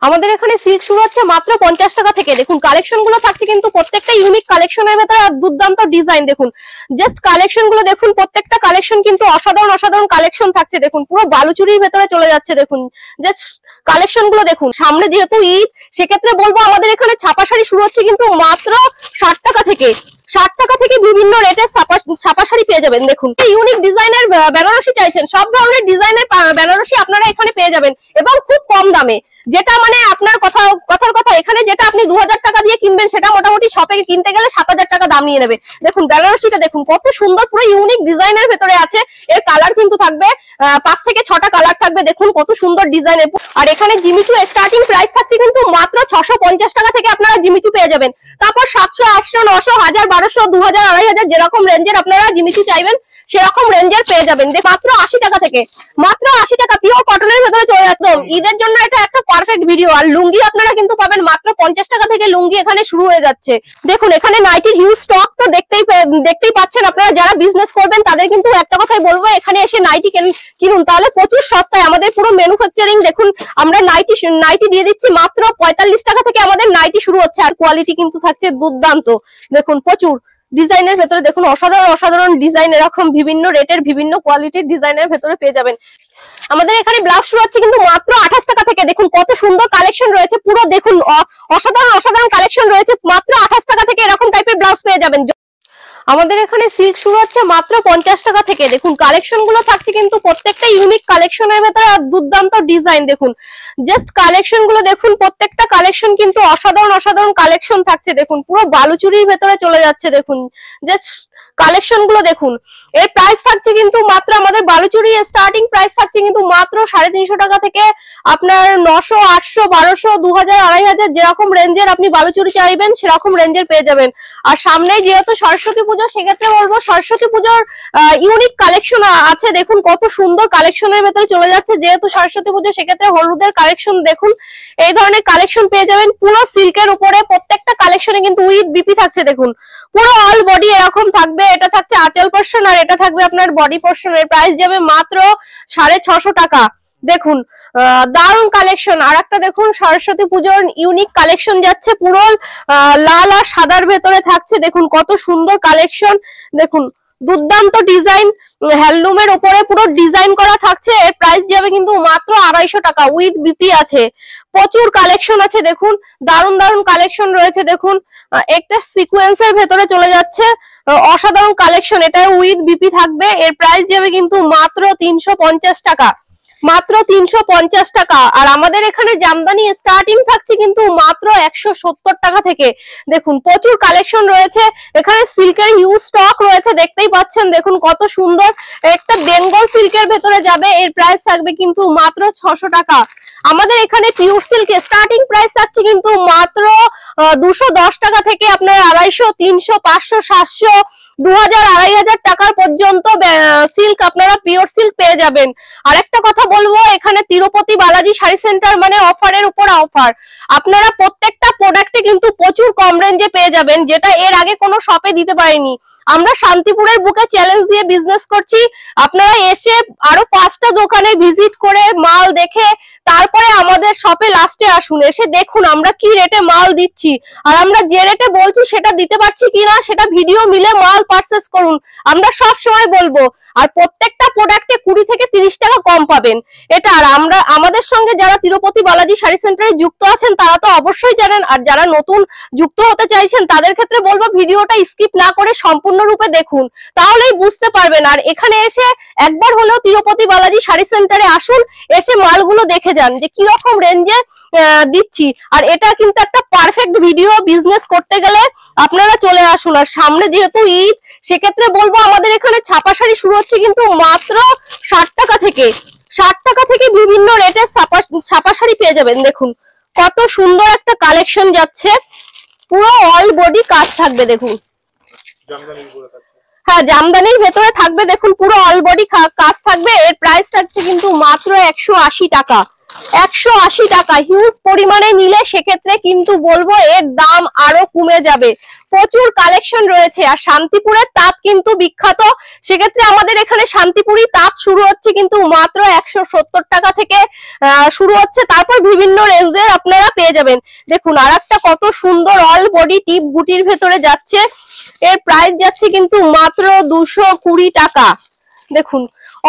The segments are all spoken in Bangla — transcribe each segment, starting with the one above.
আমাদের এখানে সিল্ক শুরু হচ্ছে মাত্র 50 টাকা থেকে। দেখুন কালেকশন গুলো থাকছে কিন্তু প্রত্যেকটা ইউনিক কালেকশনের ভেতরে দুর্দান্ত ডিজাইন। দেখুন জাস্ট কালেকশন গুলো দেখুন, প্রত্যেকটা কালেকশন কিন্তু অসাধারণ অসাধারণ কালেকশন থাকছে। দেখুন পুরো বালুচুরির ভেতরে চলে যাচ্ছে। দেখুন জাস্ট কালেকশন গুলো দেখুন। সামনে যেহেতু ঈদ, সেক্ষেত্রে বলবো আমাদের এখানে ছাপা শাড়ি শুরু হচ্ছে কিন্তু মাত্র 60 টাকা থেকে। 60 টাকা থেকে বিভিন্ন রেটের ছাপা শাড়ি পেয়ে যাবেন। দেখুন ইউনিক ডিজাইনের বেনারসি চাইছেন, সব ধরনের ডিজাইনের বেনারসি আপনারা এখানে পেয়ে যাবেন এবং খুব কম দামে। যেটা মানে আপনার কথার কথা, এখানে যেটা আপনি 2000 টাকা দিয়ে কিনবেন সেটা মোটামুটি শপে কিনতে গেলে 7000 টাকা দাম নিয়ে নেবে। দেখুন বেনারসিটা দেখুন কত সুন্দর, পুরো ইউনিক ডিজাইনের ভেতরে আছে। এর কালার কিন্তু থাকবে 5 থেকে 6টা কালার থাকবে। দেখুন কত সুন্দর ডিজাইন। আর এখানে জিমিচু স্টার্টিং প্রাইস থাকছে কিন্তু মাত্র 650 টাকা থেকে আপনারা জিমিচু পেয়ে যাবেন। তারপর 700, 800, 900, 1000, 1200, 2000, 2500 যেরকম রেঞ্জের আপনারা জিমিচু চাইবেন সেরকম রেঞ্জের পেয়ে যাবেন। মাত্র 80 টাকা থেকে, মাত্র 80 টাকা পিওর কটনের ভেতরে চলে যাচ্ছে। ঈদের জন্য এটা একটা পারফেক্ট ভিডিও। আর লুঙ্গি আপনারা কিন্তু পাবেন মাত্র 50 টাকা থেকে। লুঙ্গি এখানে শুরু হয়ে যাচ্ছে। দেখুন এখানে নাইটির হিউজ স্টক তো দেখতেই পাচ্ছেন। আপনারা যারা বিজনেস করবেন তাদের কিন্তু একটা কথাই বলবো, এখানে এসে নাইটি কিনুন, তাহলে প্রচুর সস্তায়। আমাদের পুরো ম্যানুফ্যাকচারিং দেখুন, আমরা নাইটি দিয়ে দিচ্ছি মাত্র 45 টাকা থেকে আমাদের নাইটি শুরু হচ্ছে। আর কোয়ালিটি কিন্তু থাকছে দুর্দান্ত। দেখুন প্রচুর ডিজাইনের ভেতরে দেখুন অসাধারণ অসাধারণ ডিজাইন, এরকম বিভিন্ন রেটের বিভিন্ন কোয়ালিটির ডিজাইনের ভেতরে পেয়ে যাবেন। আমাদের এখানে ব্লাউজ শুরু হচ্ছে কিন্তু মাত্র 28 টাকা থেকে। দেখুন কত সুন্দর কালেকশন রয়েছে, পুরো দেখুন অসাধারণ অসাধারণ কালেকশন রয়েছে। মাত্র 28 টাকা থেকে এরকম টাইপের ব্লাউজ পেয়ে যাবেন। আমাদের এখানে সিল্ক শুরু হচ্ছে মাত্র 50 টাকা থেকে। দেখুন কালেকশন গুলো থাকছে কিন্তু প্রত্যেকটা ইউনিক কালেকশনের ভেতরে দুর্দান্ত ডিজাইন। দেখুন জাস্ট কালেকশন গুলো দেখুন, প্রত্যেকটা কালেকশন কিন্তু অসাধারণ অসাধারণ কালেকশন থাকছে। দেখুন পুরো বালুচুরির ভেতরে চলে যাচ্ছে। দেখুন জাস্ট কালেকশন গুলো দেখুন। এর প্রাইস থাকছে কিন্তু মাত্র, আমাদের বালুচুরি স্টার্টিং প্রাইস থাকছে কিন্তু মাত্র 350 টাকা থেকে আপনার 900, 800, 1200, 2000, 2500 যেরকম রেঞ্জের আপনি বালুচুরি চাইবেন সেরকম রেঞ্জের পেয়ে যাবেন। আর সামনে যেহেতু সরস্বতী পুজো, সেক্ষেত্রে বলবো সরস্বতী পুজোর ইউনিক কালেকশন আছে। দেখুন কত সুন্দর কালেকশনের ভেতরে চলে যাচ্ছে। যেহেতু সরস্বতী পুজো, সেক্ষেত্রে হলুদের কালেকশন দেখুন, এই ধরনের কালেকশন পেয়ে যাবেন পুরো সিল্কের উপরে। প্রত্যেকটা কালেকশনে কিন্তু উইথ বিপি থাকছে। দেখুন পুরো অল বডি এরকম থাকবে। এটা থাকছে আঁচল পোরশন আর এটা থাকবে আপনার বডি পোরশন। এর প্রাইস যাবে মাত্র 650 টাকা। দেখুন দারুন কালেকশন। আর একটা দেখুন সরস্বতী পুজোর ইউনিক কালেকশন যাচ্ছে, পুরো লাল আর সাদার ভেতরে থাকছে। দেখুন কত সুন্দর কালেকশন। দেখুন দুর্দান্ত ডিজাইন, হ্যান্ডলুমের উপরে পুরো ডিজাইন করা থাকছে। এর প্রাইস যাবে কিন্তু মাত্র 250 টাকা। উইথ বিপি আছে, প্রচুর কালেকশন আছে। দেখুন দারুন দারুন কালেকশন রয়েছে। দেখুন একটা সিকোয়েন্সের ভেতরে চলে যাচ্ছে, অসাধারণ কালেকশন। এটা উইথ বিপি থাকবে। এর প্রাইস যাবে কিন্তু মাত্র 350 টাকা, মাত্র 350 টাকা। আর আমাদের এখানে জামদানি স্টার্টিং থাকছে কিন্তু মাত্র 170 টাকা থেকে। দেখুন প্রচুর কালেকশন রয়েছে এখানে, সিল্কের হিউজ স্টক রয়েছে দেখতেই পাচ্ছেন। দেখুন কত সুন্দর একটা বেঙ্গল সিল্কের ভেতরে যাবে। এর প্রাইস থাকবে কিন্তু মাত্র 600 টাকা। আমাদের এখানে পিওর সিল্ক স্টার্টিং প্রাইস থাকছে কিন্তু মাত্র 210 টাকা থেকে আপনার 250, 300, 500, 700, 2000, 2500 টাকার পর্যন্ত সিল্ক আপনারা পিওর সিল্ক পেয়ে যাবেন। আর একটা কথা বলবো, এখানে তিরুপতি বালাজি শাড়ি সেন্টার মানে অফারের উপর অফার। আপনারা প্রত্যেকটা প্রোডাক্টে কিন্তু প্রচুর কম রেঞ্জে পেয়ে যাবেন, যেটা এর আগে কোনো শপে দিতে পারেনি। আমরা শান্তিপুরের বুকে চ্যালেঞ্জ দিয়ে বিজনেস করছি। আপনারা এসে আরো 5টা দোকানে ভিজিট করে মাল দেখে তারপরে আমাদের শপে লাস্টে আসুন। এসে দেখুন আমরা কি রেটে মাল দিচ্ছি, আর আমরা যে রেটে বলছি সেটা দিতে পারছি কিনা সেটা ভিডিও মিলে মাল পারচেজ করুন, আমরা সব সময় বলবো। আর প্রত্যেকটা প্রোডাক্টে 20 থেকে 30 টাকা কম পাবেন এটা। আর আমরা আমাদের সঙ্গে যারা তিরুপতি বালাজি শাড়ি সেন্টারে যুক্ত আছেন তারা তো অবশ্যই জানেন। আর যারা নতুন যুক্ত হতে চাইছেন তাদের ক্ষেত্রে বলবো ভিডিওটা স্কিপ না করে সম্পূর্ণরূপে দেখুন, তাহলেই বুঝতে পারবেন। আর এখানে এসে একবার হলেও তিরুপতি বালাজি শাড়ি সেন্টারে আসুন, এসে মালগুলো দেখে যান যে কি রকম রেঞ্জে দিচ্ছি। আর এটা কিন্তু একটা পারফেক্ট ভিডিও, বিজনেস করতে গেলে আপনারা চলে আসুন। আর সামনে যেহেতু ঈদ, সেক্ষেত্রে বলবো আমাদের এখানে ছাপা শাড়ি শুরু হচ্ছে কিন্তু মাত্র 60 টাকা থেকে। 60 টাকা থেকে বিভিন্ন রেটের ছাপা শাড়ি পেয়ে যাবেন। দেখুন কত সুন্দর একটা কালেকশন যাচ্ছে, পুরো অল বডি কাজ থাকবে। দেখুন হ্যাঁ জামদানির ভেতরে থাকবে। দেখুন পুরো অল বডি কাজ থাকবে। এর প্রাইস থাকছে কিন্তু মাত্র 180 টাকা, 180 টাকা। হিউজ পরিমাণে নিলে সেক্ষেত্রে কিন্তু বলবো এর দাম আরো কমে যাবে। প্রচুর কালেকশন রয়েছে। আর শান্তিপুরের তাঁত কিন্তু বিখ্যাত, সেক্ষেত্রে আমাদের এখানে শান্তিপুরি তাঁত শুরু হচ্ছে কিন্তু মাত্র 170 টাকা থেকে শুরু হচ্ছে, তারপর বিভিন্ন রেঞ্জের আপনারা পেয়ে যাবেন। দেখুন আর একটা কত সুন্দর অল বডি টিপ বুটির ভেতরে যাচ্ছে, এর প্রাইস যাচ্ছে কিন্তু মাত্র 220 টাকা। দেখুন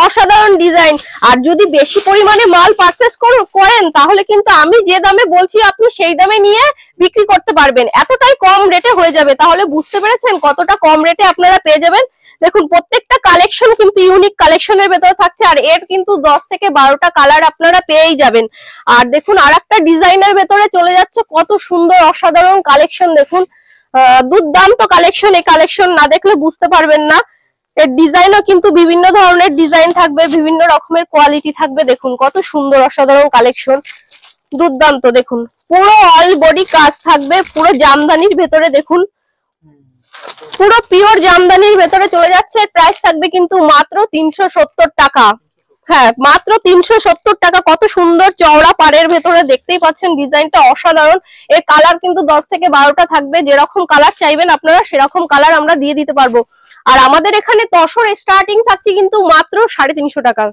অসাধারণ ডিজাইন। আর যদি বেশি পরিমাণে মাল পারচেস করেন তাহলে কিন্তু আমি যে দামে বলছি আপনি সেই দামে নিয়ে বিক্রি করতে পারবেন, এতটাই কম রেটে হয়ে যাবে। তাহলে বুঝতে পেরেছেন কতটা কম রেটে আপনারা পেয়ে যাবেন। দেখুন প্রত্যেকটা কালেকশন কিন্তু ইউনিক কালেকশনের ভেতরে থাকছে, আর এর কিন্তু 10 থেকে 12টা কালার আপনারা পেয়েই যাবেন। আর দেখুন আর একটা ডিজাইনের ভেতরে চলে যাচ্ছে, কত সুন্দর অসাধারণ কালেকশন। দেখুন দুর্দান্ত কালেকশন, এই কালেকশন না দেখলে বুঝতে পারবেন না। এর ডিজাইনও কিন্তু বিভিন্ন ধরনের ডিজাইন থাকবে, বিভিন্ন রকমের কোয়ালিটি থাকবে। দেখুন কত সুন্দর অসাধারণ কালেকশন, দুর্দান্ত। দেখুন পুরো অল বডি কাজ থাকবে, পুরো জামদানির ভেতরে। দেখুন পুরো পিওর জামদানির ভেতরে চলে যাচ্ছে, প্রাইস থাকবে কিন্তু মাত্র 370 টাকা। হ্যাঁ মাত্র 370 টাকা। কত সুন্দর চওড়া পাড়ের ভেতরে, দেখতেই পাচ্ছেন ডিজাইনটা অসাধারণ। এর কালার কিন্তু 10 থেকে 12টা থাকবে, যেরকম কালার চাইবেন আপনারা সেরকম কালার আমরা দিয়ে দিতে পারবো। আর আমাদের এখানে তসর স্টার্টিং থাকছে কিন্তু মাত্র 350 টাকা।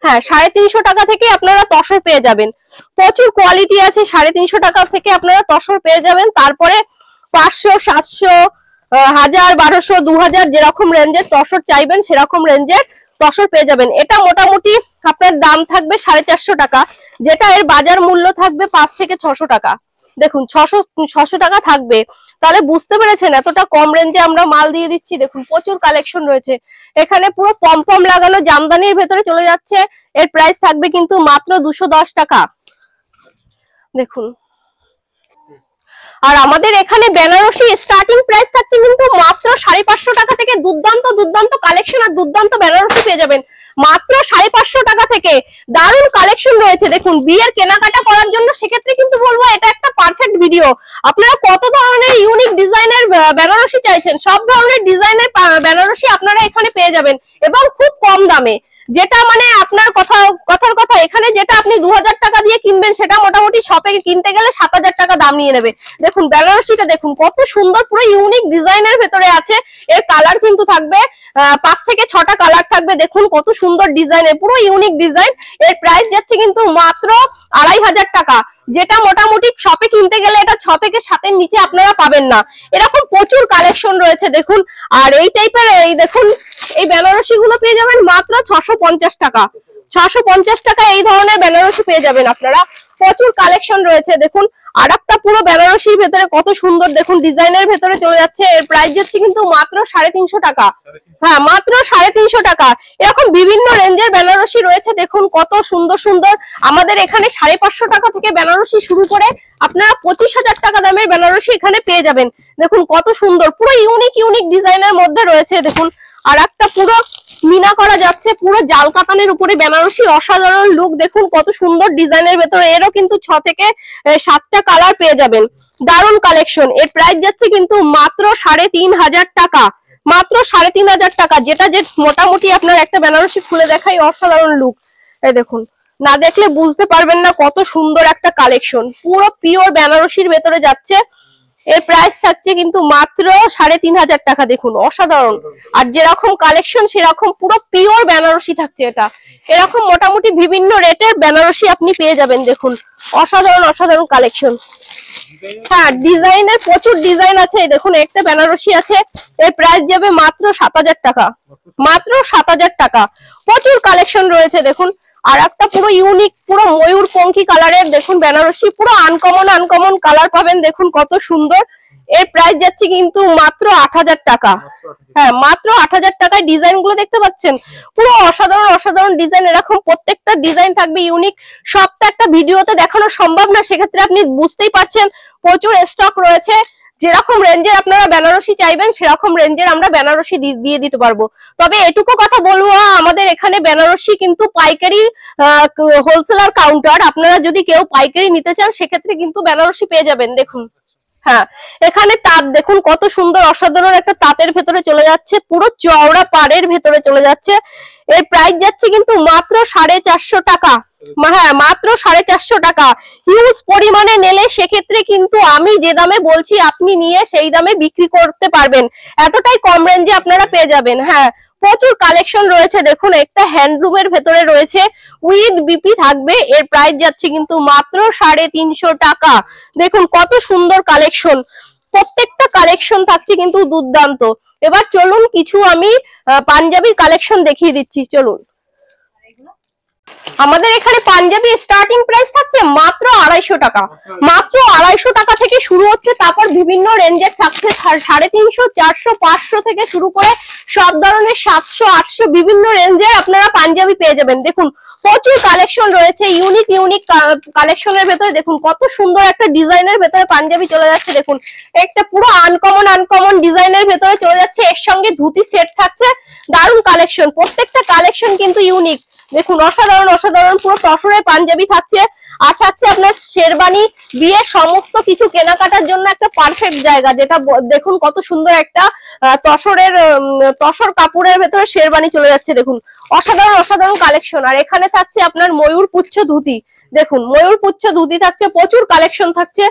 হ্যাঁ 350 টাকা থেকে আপনারা তসর পেয়ে যাবেন। প্রচুর কোয়ালিটি আছে, 350 টাকা থেকে আপনারা তসর পেয়ে যাবেন। তারপরে 500, 700, 1000, 1200, 2000 যেরকম রেঞ্জের তসর চাইবেন সেরকম রেঞ্জের তসর পেয়ে যাবেন। এটা মোটামুটি আপনার দাম থাকবে 450 টাকা, যেটা এর বাজার মূল্য থাকবে 5 থেকে 600 টাকা। দেখুন 600 টাকা থাকবে। তাহলে বুঝতে পেরেছেন এতটা কম রেঞ্জে আমরা মাল দিয়ে দিচ্ছি। দেখুন প্রচুর কালেকশন রয়েছে এখানে, পুরো পমপম লাগানো জামদানির ভেতরে চলে যাচ্ছে, এর প্রাইস থাকবে কিন্তু মাত্র 210 টাকা। দেখুন আর আমাদের এখানে বেনারসি স্টার্টিং প্রাইস থাকছে কিন্তু মাত্র 550 টাকা থেকে। দুর্দান্ত দুর্দান্ত কালেকশন আর দুর্দান্ত বেনারসি পেয়ে যাবেন মাত্র 550 টাকা থেকে। দারুণ কালেকশন রয়েছে। দেখুন বিয়ের কেনাকাটা করার জন্য সেক্ষেত্রে কিন্তু বলবো এটা একটা পারফেক্ট ভিডিও। আপনারা কত ধরনের ইউনিক ডিজাইনের বেনারসি চাইছেন, সব ধরনের ডিজাইনের বেনারসি আপনারা এখানে পেয়ে যাবেন এবং খুব কম দামে। যেটা মানে আপনার কথার কথা এখানে যেটা আপনি 2000 টাকা দিয়ে কিনবেন সেটা মোটামুটি শপে কিনতে গেলে 7000 টাকা দাম নিয়ে নেবে। দেখুন বেনারসিটা দেখুন কত সুন্দর, পুরো ইউনিক ডিজাইনের ভেতরে আছে। এর কালার কিন্তু থাকবে 5 থেকে 6টা কালার থাকবে। দেখুন কত সুন্দর ডিজাইনের, পুরো ইউনিক ডিজাইন। এর প্রাইস যাচ্ছে কিন্তু মাত্র 2500 টাকা, যেটা মোটামুটি শপে কিনতে গেলে এটা 6 থেকে 7-এর নিচে আপনারা পাবেন না। এরকম প্রচুর কালেকশন রয়েছে দেখুন। আর এই টাইপের এই দেখুন এই বেনারসি গুলো পেয়ে যাবেন মাত্র 650 টাকা। 650 টাকা এই ধরনের বেনারসি পেয়ে যাবেন আপনারা। প্রচুর কালেকশন রয়েছে। দেখুন আর একটা পুরো বেনারসির ভেতরে কত সুন্দর, দেখুন ডিজাইনের ভেতরে চলে যাচ্ছে, এর প্রাইস যাচ্ছে কিন্তু মাত্র 350 টাকা। হ্যাঁ মাত্র 350 টাকা। এরকম বিভিন্ন রেঞ্জের বেনারসি রয়েছে। দেখুন কত সুন্দর সুন্দর। আমাদের এখানে 550 টাকা থেকে বেনারসি শুরু করে আপনারা 25,000 টাকা দামের বেনারসি এখানে পেয়ে যাবেন। দেখুন কত সুন্দর, পুরো ইউনিক ইউনিক ডিজাইনের মধ্যে রয়েছে। দেখুন আর একটা পুরো মিনা করা যাচ্ছে, পুরো জাল কাতানের উপরে বেনারসি, অসাধারণ লুক। দেখুন কত সুন্দর ডিজাইনের ভেতরে, এরও কিন্তু 6 থেকে 7টা কালার পেয়ে যাবেন। দারুণ কালেকশন। এর প্রাইস যাচ্ছে কিন্তু মাত্র 3500 টাকা। মাত্র 3500 টাকা, যেটা যে মোটামুটি আপনার একটা বেনারসি খুলে দেখাই অসাধারণ লুক। এই দেখুন না দেখলে বুঝতে পারবেন না কত সুন্দর একটা কালেকশন, পুরো পিওর বেনারসির ভেতরে যাচ্ছে। এর প্রাইস থাকছে কিন্তু মাত্র 3500 টাকা। দেখুন অসাধারণ। আর যেরকম কালেকশন সেরকম পুরো পিওর বেনারসি থাকছে এটা। এরকম মোটামুটি বিভিন্ন রেটের বেনারসি আপনি পেয়ে যাবেন। দেখুন অসাধারণ অসাধারণ কালেকশন। হ্যাঁ ডিজাইনের প্রচুর ডিজাইন আছে। দেখুন একটা বেনারসি আছে, এর প্রাইস যাবে মাত্র 7000 টাকা। মাত্র 7000 টাকা। প্রচুর কালেকশন রয়েছে। দেখুন আর একটা পুরো ইউনিক, পুরো ময়ূর পঙ্খী কালারের দেখুন বেনারসি, পুরো আনকমন আনকমন কালার পাবেন। দেখুন কত সুন্দর। এর প্রাইস যাচ্ছে কিন্তু মাত্র 8000 টাকা। হ্যাঁ মাত্র 8000 টাকায় ডিজাইন গুলো দেখতে পাচ্ছেন, পুরো অসাধারণ অসাধারণ ডিজাইন। এরকম প্রত্যেকটা ডিজাইন থাকবে ইউনিক। সবটা একটা ভিডিওতে দেখানো সম্ভব না, সেক্ষেত্রে আপনি বুঝতেই পারছেন প্রচুর স্টক রয়েছে। যেরকম রেঞ্জের আপনারা বেনারসি চাইবেন সেরকম রেঞ্জের আমরা বেনারসি দিয়ে দিতে পারবো। তবে এটুকু কথা বলবো, আমাদের এখানে বেনারসি কিন্তু পাইকারি হোলসেলার কাউন্টার। আপনারা যদি কেউ পাইকারি নিতে চান সেক্ষেত্রে কিন্তু বেনারসি পেয়ে যাবেন। দেখুন হ্যাঁ, এখানে তাঁত দেখুন কত সুন্দর অসাধারণ একটা তাঁতের ভেতরে চলে যাচ্ছে, পুরো চওড়া পাড়ের ভেতরে চলে যাচ্ছে। এর প্রাইস যাচ্ছে কিন্তু মাত্র 450 টাকা। হ্যাঁ, মাত্র 450 টাকা। হিউজ পরিমাণে নিলে সেক্ষেত্রে কিন্তু আমি যে দামে বলছি আপনি নিয়ে সেই দামে বিক্রি করতে পারবেন, এতটাই কম রেঞ্জে আপনারা পেয়ে যাবেন। হ্যাঁ, প্রচুর কালেকশন রয়েছে দেখুন, একটা হ্যান্ডলুমের ভেতরে রয়েছে, উইথ বিপি থাকবে। এর প্রাইস যাচ্ছে কিন্তু মাত্র 350 টাকা। দেখুন কত সুন্দর কালেকশন, প্রত্যেকটা কালেকশন থাকছে কিন্তু দুর্দান্ত। এবার চলুন কিছু আমি পাঞ্জাবির কালেকশন দেখিয়ে দিচ্ছি, চলুন। আমাদের এখানে পাঞ্জাবি স্টার্টিং প্রাইস থাকছে মাত্র 250 টাকা। মাত্র 250 টাকা থেকে শুরু হচ্ছে, তারপর বিভিন্ন রেঞ্জের থাকছে 350, 400, 500 থেকে শুরু করে সব ধরনের 700, 800 বিভিন্ন রেঞ্জের আপনারা পাঞ্জাবি পেয়ে যাবেন। দেখুন প্রচুর কালেকশন রয়েছে, ইউনিক ইউনিক কালেকশনের ভেতরে দেখুন কত সুন্দর একটা ডিজাইনের ভেতরে পাঞ্জাবি চলে যাচ্ছে। দেখুন একটা পুরো আনকমন ডিজাইনের ভেতরে চলে যাচ্ছে, এর সঙ্গে ধুতি সেট থাকছে। দারুণ কালেকশন, প্রত্যেকটা কালেকশন কিন্তু ইউনিক। দেখুন অসাধারণ পুরো তসরের পাঞ্জাবি থাকছে, আর থাকছে আপনার শেরবানি। বিয়ে সমস্ত কিছু কেনাকাটার জন্য একটা পারফেক্ট জায়গা, যেটা দেখুন কত সুন্দর একটা তসর কাপড়ের ভেতরে শেরবানি চলে যাচ্ছে। দেখুন অসাধারণ কালেকশন। আর এখানে থাকছে আপনার ময়ূর পুচ্ছ ধুতি, দেখুন ময়ূর পুচ্ছ ধুতি থাকছে, প্রচুর কালেকশন থাকছে।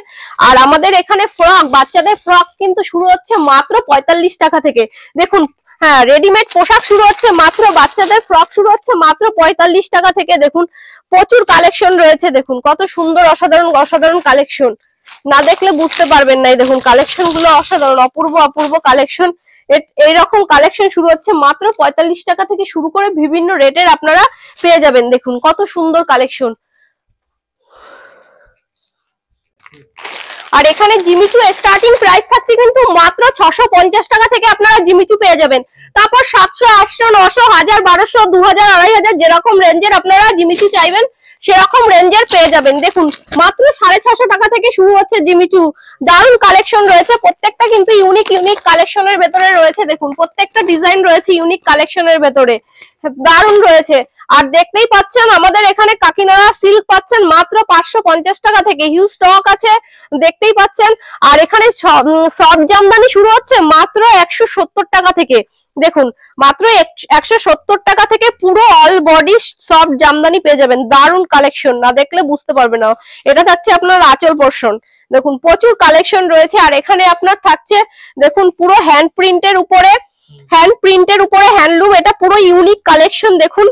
আর আমাদের এখানে ফ্রক, বাচ্চাদের ফ্রক কিন্তু শুরু হচ্ছে মাত্র 45 টাকা থেকে। দেখুন হ্যাঁ, রেডিমেড পোশাক শুরু হচ্ছে মাত্র, বাচ্চাদের ফ্রক শুরু হচ্ছে মাত্র 45 টাকা থেকে। দেখুন প্রচুর কালেকশন রয়েছে, দেখুন কত সুন্দর অসাধারণ কালেকশন, না দেখলে বুঝতে পারবেন না। দেখুন কালেকশন গুলো অসাধারণ, অপূর্ব কালেকশন। এইরকম কালেকশন শুরু হচ্ছে মাত্র 45 টাকা থেকে শুরু করে বিভিন্ন রেটের আপনারা পেয়ে যাবেন। দেখুন কত সুন্দর কালেকশন। আর এখানে জিমিচু স্টার্টিং প্রাইস থাকছে কিন্তু মাত্র 650 টাকা থেকে আপনারা জিমিচু পেয়ে যাবেন। তারপর 700, 800, 900, 1000, 1200, 2000, 2500 যেরকম রেঞ্জের আপনারা জিমিচু চাইবেন সেরকম রেঞ্জের পেয়ে যাবেন। দেখুন মাত্র 650 টাকা থেকে শুরু হচ্ছে জিমিচু। দারুণ কালেকশন রয়েছে, প্রত্যেকটা কিন্তু ইউনিক কালেকশনের ভেতরে রয়েছে। দেখুন প্রত্যেকটা ডিজাইন রয়েছে ইউনিক কালেকশনের ভেতরে, দারুণ রয়েছে। আর দেখতেই পাচ্ছেন আমাদের এখানে কাকিনাড়া সিল্ক পাচ্ছেন মাত্র 550 টাকা থেকে, হিউজ স্টক আছে দেখতেই পাচ্ছেন। আর এখানে সফট জামদানি শুরু হচ্ছে মাত্র 170 টাকা থেকে। দেখুন মাত্র 170 টাকা থেকে পুরো অল বডি সফট জামদানি পেয়ে যাবেন। দারুণ কালেকশন, না দেখলে বুঝতে পারবে না। এটা থাকছে আপনার আঁচল পোর্শন, দেখুন প্রচুর কালেকশন রয়েছে। আর এখানে আপনার থাকছে দেখুন পুরো হ্যান্ড প্রিন্টের উপরে হ্যান্ডলুম, এটা পুরো ইউনিক কালেকশন। দেখুন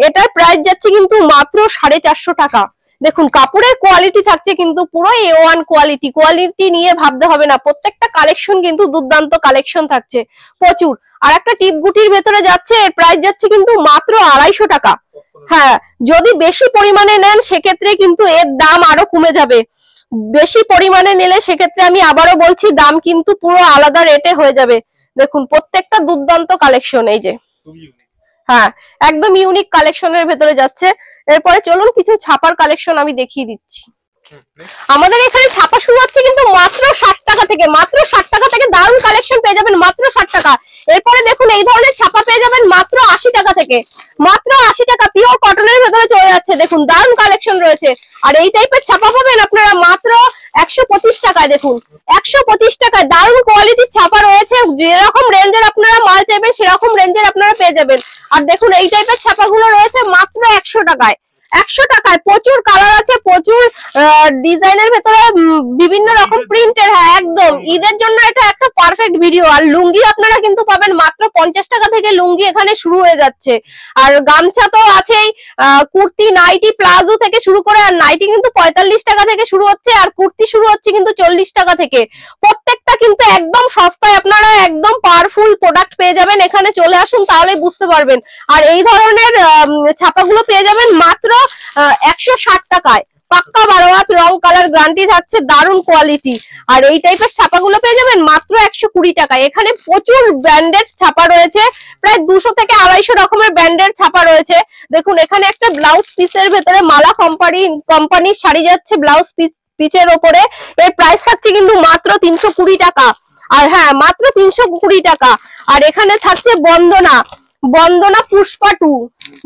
এটার প্রাইস যাচ্ছে কিন্তু মাত্র 450 টাকা। দেখুন কাপড়ের কোয়ালিটি থাকছে কিন্তু পুরো A1 কোয়ালিটি নিয়ে ভাবতে হবে না, প্রত্যেকটা কালেকশন কিন্তু দুর্দান্ত কালেকশন থাকছে প্রচুর। আর একটা টিপ গুটির ভেতরে যাচ্ছে, এর প্রাইস যাচ্ছে কিন্তু মাত্র 250 টাকা। হ্যাঁ, যদি বেশি পরিমাণে নেন সেক্ষেত্রে কিন্তু এর দাম আরো কমে যাবে। বেশি পরিমাণে নিলে সেক্ষেত্রে আমি আবারও বলছি দাম কিন্তু পুরো আলাদা রেটে হয়ে যাবে। দেখুন প্রত্যেকটা দুর্দান্ত কালেকশন, এই যে হ্যাঁ একদম ইউনিক কালেকশনের ভেতরে যাচ্ছে। এরপরে চলুন কিছু ছাপার কালেকশন আমি দেখিয়ে দিচ্ছি। আমাদের এখানে ছাপা শুরু হচ্ছে কিন্তু মাত্র 60 টাকা থেকে, মাত্র 60 টাকা থেকে দারুণ কালেকশন পেয়ে যাবেন মাত্র 60 টাকা। এরপরে দেখুন এই ধরনের ছাপা পেয়ে যাবেন মাত্র 80 টাকা থেকে, মাত্র 80 টাকা পিওর কটনের ভেতরে চলে যাচ্ছে। দেখুন দারুণ কালেকশন রয়েছে। আর এই টাইপের ছাপা পাবেন আপনারা মাত্র 125 টাকায়। দেখুন 125 টাকায় দারুণ কোয়ালিটির ছাপা রয়েছে, যেরকম রেঞ্জের আপনারা মাল চাইবেন সেরকম রেঞ্জের আপনারা পেয়ে যাবেন। আর দেখুন এই টাইপের ছাপাগুলো রয়েছে মাত্র 100 টাকায়। 100 টাকায় প্রচুর কালার আছে, প্রচুর ডিজাইনের ভেতরে বিভিন্ন রকম প্রিন্টের। হ্যাঁ একদম ঈদের জন্য এটা একটা পারফেক্ট ভিডিও। আর লুঙ্গি আপনারা কিন্তু পাবেন মাত্র 50 টাকা থেকে, লুঙ্গি এখানে শুরু হয়ে যাচ্ছে। আর গামছা তো আছেই, কুর্তি, নাইটি, প্লাজো থেকে শুরু করে। আর নাইটি কিন্তু 45 টাকা থেকে শুরু হচ্ছে, আর কুর্তি শুরু হচ্ছে কিন্তু 40 টাকা থেকে। প্রত্যেকটা কিন্তু একদম সস্তায় আপনারা একদম পাওয়ারফুল প্রোডাক্ট পেয়ে যাবেন। এখানে চলে আসুন তাহলে বুঝতে পারবেন। আর এই ধরনের ছাপাগুলো পেয়ে যাবেন মাত্র 160 টাকায়, পাক্কা 12 হাত রং কালার গ্যারান্টি থাকছে, দারুণ কোয়ালিটি। আর এই টাইপের ছাপাগুলো পেয়ে যাবেন মাত্র 120 টাকায়। এখানে প্রচুর ব্র্যান্ডেড ছাপা রয়েছে, প্রায় 200 থেকে 250 রকমের ব্র্যান্ডের ছাপা রয়েছে। দেখুন এখানে একটা ব্লাউজ পিসের ভেতরে মালা কোম্পানির শাড়ি যাচ্ছে ব্লাউজ পিসের ওপরে, এর প্রাইস থাকছে কিন্তু মাত্র 320 টাকা। আর হ্যাঁ মাত্র 320 টাকা। আর এখানে থাকছে বন্দনা, বন্দনা পুষ্পা 2,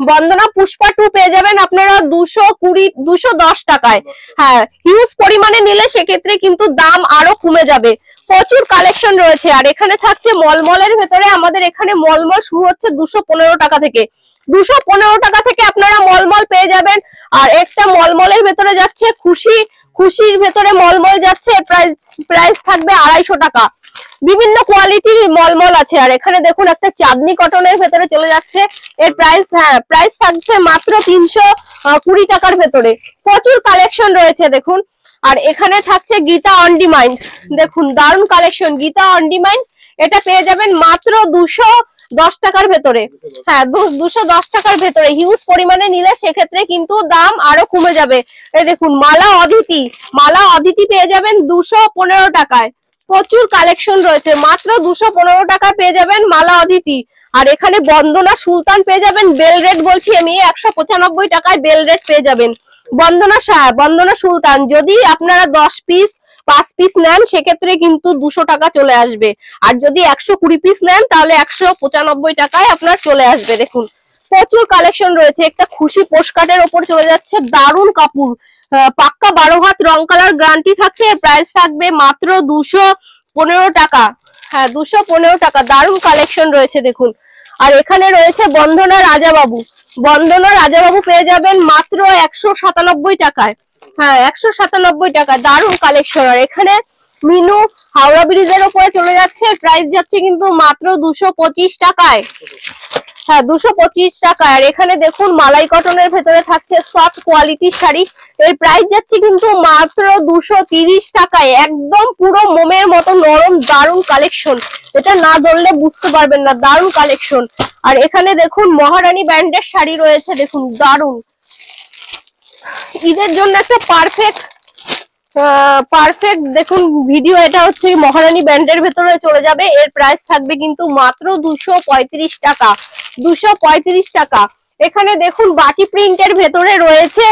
বন্দনা পুষ্পা 2 পেয়ে যাবেন আপনারা 210 টাকায়। হ্যাঁ, হিউজ পরিমাণে নিলে সেক্ষেত্রে কিন্তু দাম আরো কমে যাবে। প্রচুর কালেকশন রয়েছে। আর এখানে থাকছে মলমলের ভেতরে, আমাদের এখানে মলমল শুরু হচ্ছে 215 টাকা থেকে। 215 টাকা থেকে আপনারা মলমল পেয়ে যাবেন। আর একটা মলমলের ভেতরে যাচ্ছে খুশির ভেতরে মলমল যাচ্ছে, প্রাইস থাকবে 250 টাকা। বিভিন্ন কোয়ালিটির মলমল আছে। আর এখানে দেখুন একটা চাঁদনি কটনের ভেতরে চলে যাচ্ছে, এর প্রাইস থাকছে মাত্র 320 টাকার ভেতরে। প্রচুর কালেকশন রয়েছে দেখুন। আর এখানে থাকছে গীতা অন ডিমান্ড, দেখুন দারুন কালেকশন গীতা অন ডিমান্ড, এটা পেয়ে যাবেন মাত্র 210 টাকার ভেতরে। হ্যাঁ, 210 টাকার ভেতরে হিউজ পরিমাণে নিলে সেক্ষেত্রে কিন্তু দাম আরো কমে যাবে। এই দেখুন মালা অদিতি পেয়ে যাবেন 215 টাকায়। প্রচুর কালেকশন রয়েছে, মাত্র 215 টাকা পেয়ে যাবেন মালা অদিতি। আর এখানে বন্দনা সুলতান পেয়ে যাবেন বেল রেট বলছি আমি, 195 টাকায় বেল রেট পেয়ে যাবেন। বন্দনা সুলতান যদি আপনারা 5 পিস নেন সেক্ষেত্রে কিন্তু 200 টাকা চলে আসবে। আর যদি 120 পিস নেন তাহলে 195 টাকায় আপনার চলে আসবে। দেখুন প্রচুর কালেকশন রয়েছে। একটা খুশি পোস্টকার্ডের ওপর চলে যাচ্ছে, দারুন কাপড়, পাক্কা 12 হাত রং কালার গ্যারান্টি থাকছে। প্রাইস থাকবে মাত্র 215 টাকা। হ্যাঁ, 215 টাকা, দারুন কালেকশন রয়েছে দেখুন। আর এখানে রয়েছে বন্দনা রাজাবাবু পেয়ে যাবেন মাত্র 197 টাকায়। হ্যাঁ, 197 টাকা, দারুন কালেকশন। আর এখানে মিনু হাওড়া ব্রিজের উপরে চলে যাচ্ছে, প্রাইস যাচ্ছে কিন্তু মাত্র 225 টাকায়। হ্যাঁ, 225 টাকা। আর এখানে দেখুন মালাই কটনের ভেতরে থাকছে সফট কোয়ালিটির শাড়ি, এর প্রাইস যাচ্ছে কিন্তু মাত্র 230 টাকায়। একদম পুরো মোমের মতো নরম, দারুন কালেকশন, এটা না ধরলে বুঝতে পারবেন না, দারুন কালেকশন। আর এখানে দেখুন মহারানী ব্র্যান্ডের শাড়ি রয়েছে, দেখুন দারুন, ঈদের জন্য একটা পারফেক্ট দেখুন ভিডিও। এটা হচ্ছে মহারানী ব্র্যান্ডের ভেতরে চলে যাবে, এর প্রাইস থাকবে কিন্তু মাত্র 235 টাকা। 235 টাকা। এখানে দেখুন বাটি প্রিন্টের ভেতরে রয়েছে,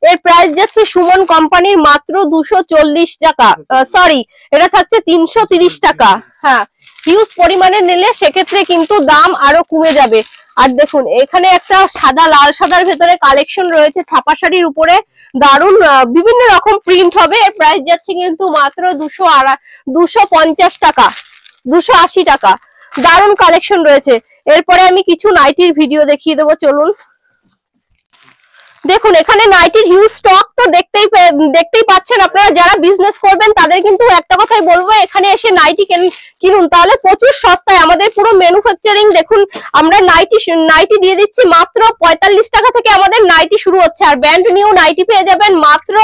এর প্রাইস যাচ্ছে সুমন কোম্পানির মাত্র 240 টাকা, সরি এটা থাকছে 330 টাকা। হ্যাঁ, হিউজ পরিমাণে নিলে সেক্ষেত্রে কিন্তু দাম আরো কমে যাবে। আর দেখুন এখানে একটা লাল সাদার ভেতরে কালেকশন রয়েছে, ছাপা শাড়ির উপরে দারুন বিভিন্ন রকম প্রিন্ট হবে, এর প্রাইস যাচ্ছে কিন্তু মাত্র 250 টাকা, 280 টাকা। দারুন কালেকশন রয়েছে। এরপরে আমি কিছু নাইটির ভিডিও দেখিয়ে দেবো, চলুন। দেখুন এখানে নাইটির হিউজ স্টক তো দেখতেই পাচ্ছেন আপনারা। যারা বিজনেস করবেন তাদের কিন্তু একটা কথাই বলবো, এখানে এসে নাইটি কিনুন, তাহলে প্রচুর সস্তায়। আমাদের পুরো ম্যানুফ্যাকচারিং দেখুন, আমরা নাইটি দিয়ে দিচ্ছি মাত্র 45 টাকা থেকে আমাদের নাইটি শুরু হচ্ছে। আর ব্র্যান্ড নিউ নাইটি পেয়ে যাবেন মাত্র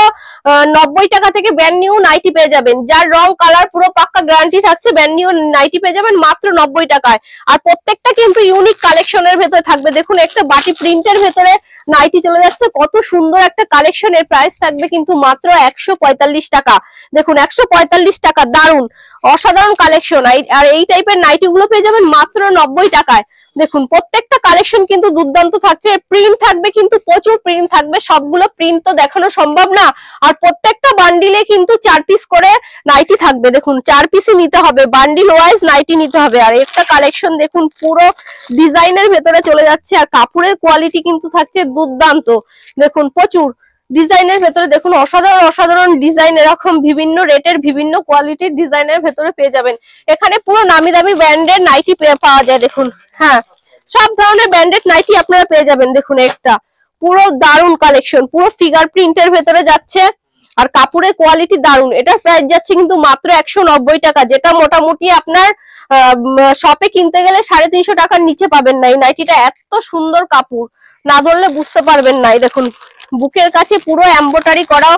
90 টাকা থেকে, ব্র্যান্ড নিউ নাইটি পেয়ে যাবেন, যার রং কালার পুরো পাক্কা গ্যারান্টি থাকছে। ব্র্যান্ড নিউ নাইটি পেয়ে যাবেন মাত্র 90 টাকায়। আর প্রত্যেকটা কিন্তু ইউনিক কালেকশনের ভেতরে থাকবে। দেখুন একটা বাটি প্রিন্টের ভেতরে নাইটি চলে যাচ্ছে, কত সুন্দর একটা কালেকশন, এর প্রাইস থাকবে কিন্তু মাত্র 145 টাকা। দেখুন 145 টাকা, দারুন অসাধারণ কালেকশন। আর এই টাইপের নাইটি গুলো পেয়ে যাবেন মাত্র 90 টাকায়। দেখুন প্রত্যেকটা কালেকশন কিন্তু দুর্দান্ত থাকছে, প্রিন্ট থাকবে কিন্তু প্রচুর প্রিন্ট থাকবে, সবগুলো প্রিন্ট তো দেখানো সম্ভব না। আর প্রত্যেকটা বান্ডিলে কিন্তু 4 পিস করে নাইটি থাকবে। দেখুন 4 পিসই নিতে হবে, বান্ডিল ওয়াইজ নাইটি নিতে হবে। আর একটা কালেকশন দেখুন পুরো ডিজাইনের ভেতরে চলে যাচ্ছে, আর কাপড়ের কোয়ালিটি কিন্তু থাকছে দুর্দান্ত। দেখুন প্রচুর ডিজাইনের ভেতরে, দেখুন অসাধারণ ডিজাইন, এরকম বিভিন্ন রেটের বিভিন্ন কোয়ালিটির ডিজাইনের ভেতরে পেয়ে যাবেন। এখানে পুরো নামি দামি ব্র্যান্ডের নাইটি পাওয়া যায়। দেখুন হ্যাঁ, সব ধরনের ব্র্যান্ডেড নাইটি আপনারা পেয়ে যাবেন। দেখুন একটা পুরো দারুন কালেকশন, পুরো ফিগার প্রিন্টের ভেতরে যাচ্ছে, আর কাপড়ের কোয়ালিটি দারুন। এটার প্রাইস যাচ্ছে কিন্তু মাত্র 190 টাকা, যেটা মোটামুটি আপনার শপে কিনতে গেলে 350 টাকার নিচে পাবেন না। এই নাইটিটা এত সুন্দর, কাপড় না ধরলে বুঝতে পারবেন না। দেখুন বুকের কাছে পুরো এমব্রয়ডারি করা,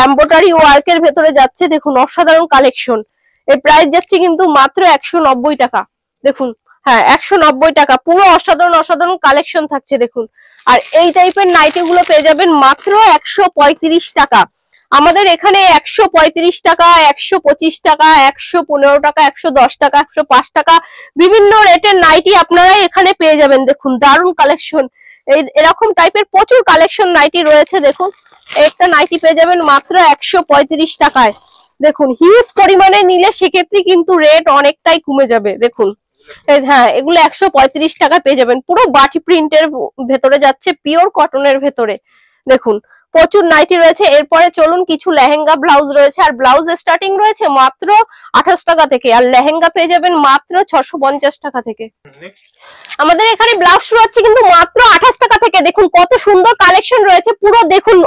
এমব্রয়ডারি ওয়ার্কের ভেতরে যাচ্ছে। দেখুন অসাধারণ কালেকশন, এর প্রাইস যাচ্ছে কিন্তু মাত্র 190 টাকা। দেখুন হ্যাঁ, 190 টাকা, পুরো অসাধারণ কালেকশন থাকছে। দেখুন আর এই টাইপের নাইটি গুলো পেয়ে যাবেন মাত্র 135 টাকা। আমাদের এখানে 135 টাকা, 125 টাকা, 115 টাকা, 110 টাকা, 105 টাকা বিভিন্ন রেটের নাইটি আপনারা এখানে পেয়ে যাবেন। দেখুন দারুন কালেকশন, এরকম টাইপের প্রচুর কালেকশন নাইটি রয়েছে। দেখুন একটা নাইটি পেয়ে যাবেন মাত্র 135 টাকায়। দেখুন হিউজ পরিমাণে নিলে সেক্ষেত্রে কিন্তু রেট অনেকটাই কমে যাবে। দেখুন হ্যাঁ, এগুলো 135 টাকা পেয়ে যাবেন। পুরো বাটি প্রিন্টের ভেতরে যাচ্ছে, পিওর কটনের ভেতরে। দেখুন প্রচুর নাইটি রয়েছে। এরপরে চলুন, কিছু লেহেঙ্গা ব্লাউজ রয়েছে, আর ব্লাউজ স্টার্টিং রয়েছে মাত্র 28 টাকা থেকে, আর লেহেঙ্গা পেয়ে যাবেন মাত্র 650 টাকা থেকে। আমাদের এখানে ব্লাউজ শুরু হচ্ছে কিন্তু মাত্র 28 টাকা থেকে। দেখুন কত সুন্দর কালেকশন রয়েছে, পুরো দেখুন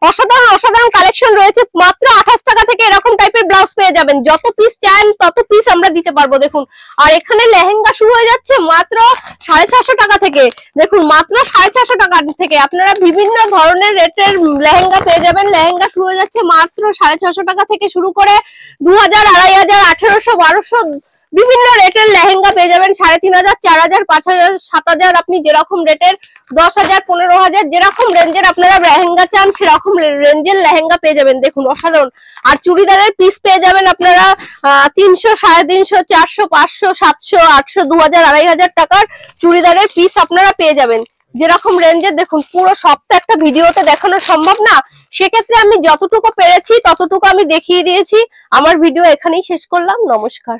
অসাধারণ অসাধারণ কালেকশন রয়েছে। মাত্র 28 টাকা থেকে এরকম টাইপের ব্লাউজ পেয়ে যাবেন, যত পিস চান তত পিস আমরা দিতে পারবো। দেখুন, আর এখানে লেহেঙ্গা শুরু হয়ে যাচ্ছে মাত্র 650 টাকা থেকে। দেখুন মাত্র 650 টাকা থেকে আপনারা বিভিন্ন ধরনের রেটের লেহেঙ্গা পেয়ে যাবেন। লেহেঙ্গা শুরু হয়ে যাচ্ছে মাত্র 650 টাকা থেকে শুরু করে 2000, 2500, 1800, 1200 বিভিন্ন রেটের লেহেঙ্গা পেয়ে যাবেন। 3500, 4000, 5000, 7000, আপনি যেরকম রেটের 10,000, 15,000 যেরকম রেঞ্জের আপনারা লেহেঙ্গা চান সেরকম রেঞ্জের লেহেঙ্গা পেয়ে যাবেন। দেখুন অসাধারণ। আর চুড়িদারের পিস পেয়ে যাবেন আপনারা 300, 350, 400, 500, 700, 800, 2000, 2500 টাকার চুড়িদারের পিস আপনারা পেয়ে যাবেন যেরকম রেঞ্জের। দেখুন পুরো সবটা একটা ভিডিওতে দেখানো সম্ভব না, সেক্ষেত্রে আমি যতটুকু পেরেছি ততটুকু আমি দেখিয়ে দিয়েছি। আমার ভিডিও এখানেই শেষ করলাম। নমস্কার।